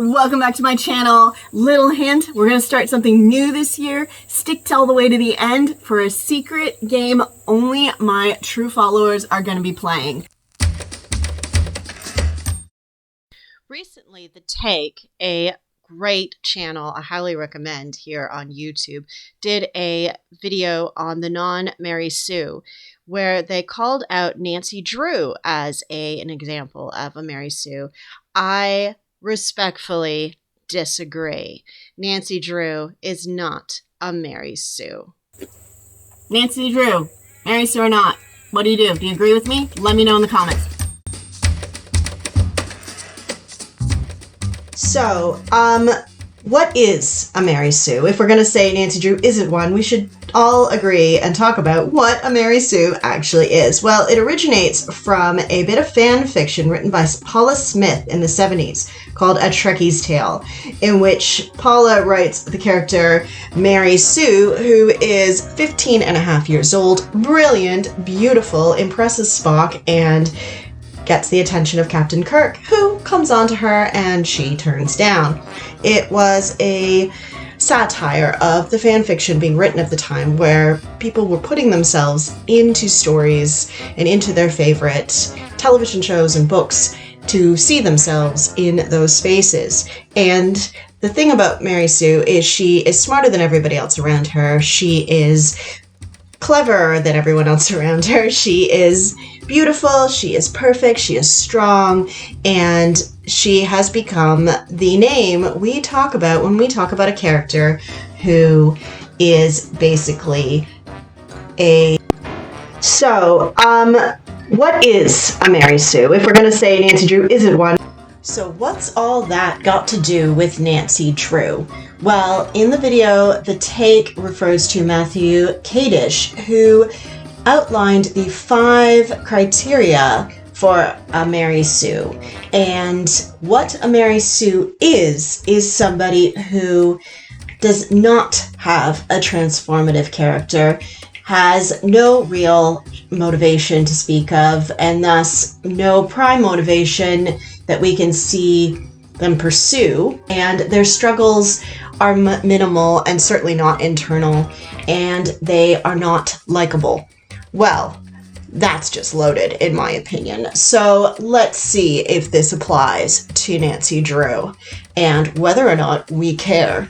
Welcome back to my channel. Little hint, we're going to start something new this year. Stick all the way to the end for a secret game only my true followers are going to be playing. Recently, The Take, a great channel I highly recommend here on YouTube, did a video on the non-Mary Sue where they called out Nancy Drew as an example of a Mary Sue. I respectfully disagree. Nancy Drew is not a Mary Sue. Nancy Drew, Mary Sue or not, what do? Do you agree with me? Let me know in the comments. So, what is a Mary Sue? If we're going to say Nancy Drew isn't one, we should all agree and talk about what a Mary Sue actually is. Well, it originates from a bit of fan fiction written by Paula Smith in the 70s called A Trekkie's Tale, in which Paula writes the character Mary Sue, who is 15 and a half years old, brilliant, beautiful, impresses Spock, and gets the attention of Captain Kirk, who comes on to her and she turns down. It was a satire of the fan fiction being written at the time, where people were putting themselves into stories and into their favorite television shows and books to see themselves in those spaces. And the thing about Mary Sue is she is smarter than everybody else around her. She is cleverer than everyone else around her. She is beautiful, she is perfect, she is strong, and she has become the name we talk about when we talk about a character who is basically a... So, what is a Mary Sue? If we're going to say Nancy Drew isn't one. So what's all that got to do with Nancy Drew? Well, in the video, The Take refers to Matthew Kadish, who outlined the 5 criteria for a Mary Sue. And what a Mary Sue is somebody who does not have a transformative character, has no real motivation to speak of, and thus no prime motivation that we can see them pursue, and their struggles are minimal and certainly not internal, and they are not likable. Well, that's just loaded, in my opinion. So let's see if this applies to Nancy Drew and whether or not we care.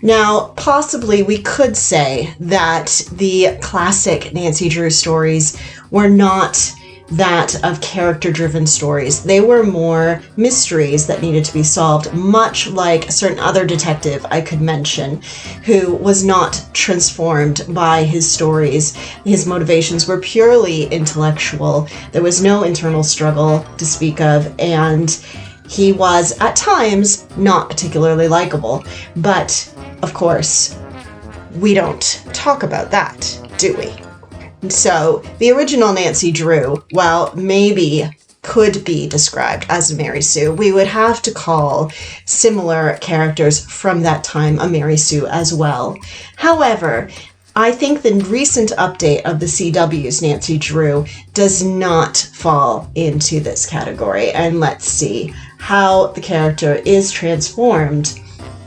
Now, possibly we could say that the classic Nancy Drew stories were not that of character-driven stories. They were more mysteries that needed to be solved, much like a certain other detective I could mention who was not transformed by his stories. His motivations were purely intellectual. There was no internal struggle to speak of, and he was, at times, not particularly likable. But, of course, we don't talk about that, do we? So, the original Nancy Drew, while maybe could be described as a Mary Sue, we would have to call similar characters from that time a Mary Sue as well. However, I think the recent update of the CW's Nancy Drew does not fall into this category, and let's see how the character is transformed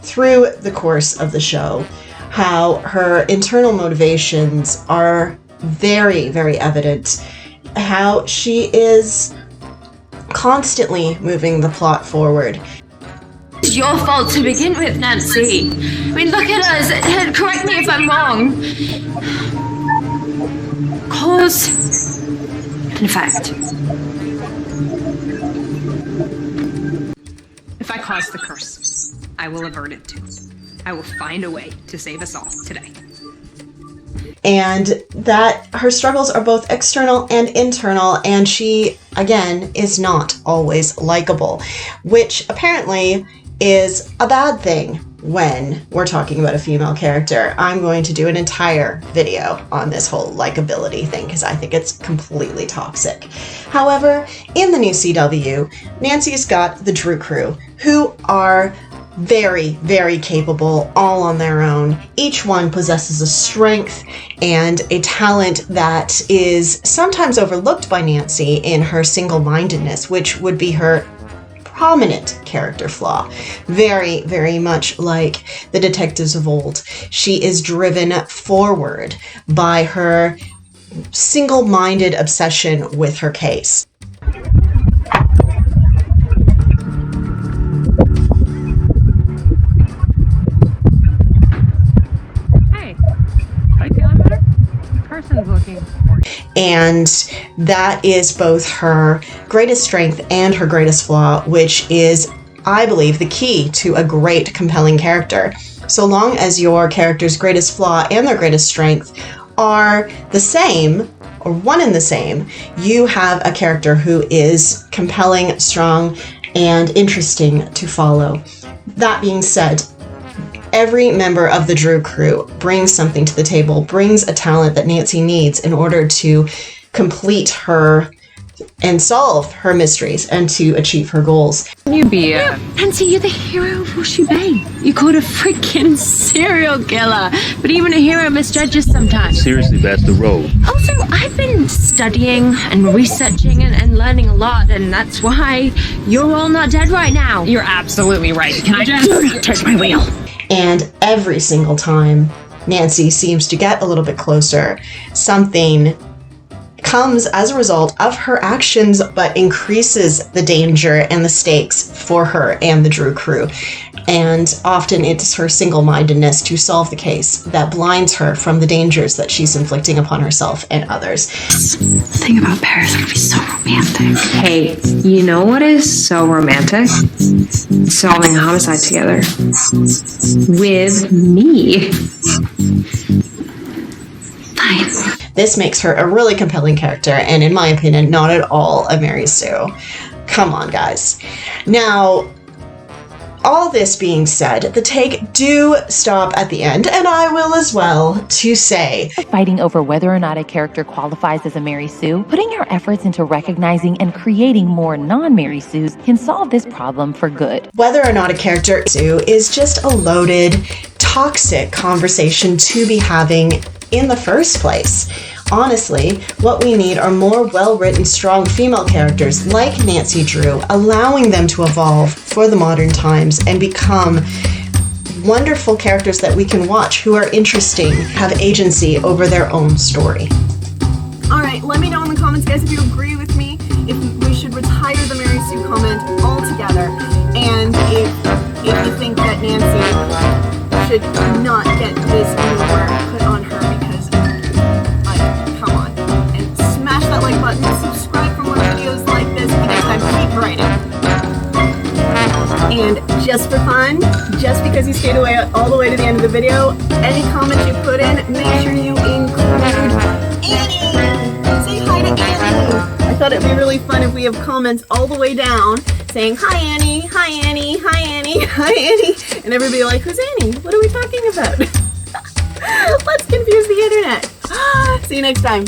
through the course of the show, how her internal motivations are very, very evident, how she is constantly moving the plot forward. It's your fault to begin with, Nancy. I mean, look at us. Correct me if I'm wrong. Cause and effect. If I cause the curse, I will avert it too. I will find a way to save us all today. And that her struggles are both external and internal, and she, again, is not always likable, which apparently is a bad thing when we're talking about a female character. I'm going to do an entire video on this whole likability thing because I think it's completely toxic. However, in the new CW, Nancy's got the Drew crew, who are very, very capable, all on their own. Each one possesses a strength and a talent that is sometimes overlooked by Nancy in her single-mindedness, which would be her prominent character flaw. Very, very much like the detectives of old. She is driven forward by her single-minded obsession with her case. Hey, are you feeling better? Person's looking for you. And that is both her greatest strength and her greatest flaw, which is, I believe, the key to a great, compelling character. So long as your character's greatest flaw and their greatest strength are the same, or one and the same, you have a character who is compelling, strong, and interesting to follow. That being said, every member of the Drew crew brings something to the table, brings a talent that Nancy needs in order to complete her and solve her mysteries and to achieve her goals. You be Nancy, you're the hero of Washy Bay. You caught a freaking serial killer, but even a hero misjudges sometimes. Seriously, that's the road. Also, I've been studying and researching and learning a lot, and that's why you're all not dead right now. You're absolutely right. Can I just touch my wheel? And every single time Nancy seems to get a little bit closer, something comes as a result of her actions, but increases the danger and the stakes for her and the Drew crew. And often it's her single-mindedness to solve the case that blinds her from the dangers that she's inflicting upon herself and others. The thing about Paris would be so romantic. Hey, you know what is so romantic? Solving a homicide together. With me. Fine. This makes her a really compelling character, and in my opinion, not at all a Mary Sue. Come on, guys. Now, all this being said, the take do stop at the end, and I will as well, to say, fighting over whether or not a character qualifies as a Mary Sue, putting our efforts into recognizing and creating more non-Mary Sues can solve this problem for good. whether or not a character Sue is just a loaded, toxic conversation to be having in the first place. Honestly, what we need are more well-written, strong female characters like Nancy Drew, allowing them to evolve for the modern times and become wonderful characters that we can watch, who are interesting, have agency over their own story. All right, let me know in the comments, guys, if you agree with me, if we should retire the Mary Sue comment altogether, and if you think that Nancy should not get this more put on her, because, come on, and smash that like button, subscribe for more videos like this. Next time, keep writing. And just for fun, just because you stayed away all the way to the end of the video, any comments you put in, make sure you include Annie. Say hi to Annie. I thought it'd be really fun if we have comments all the way down saying, hi Annie, hi Annie, hi Annie, hi Annie. And everybody like, who's Annie? What are we talking about? Let's confuse the internet. See you next time.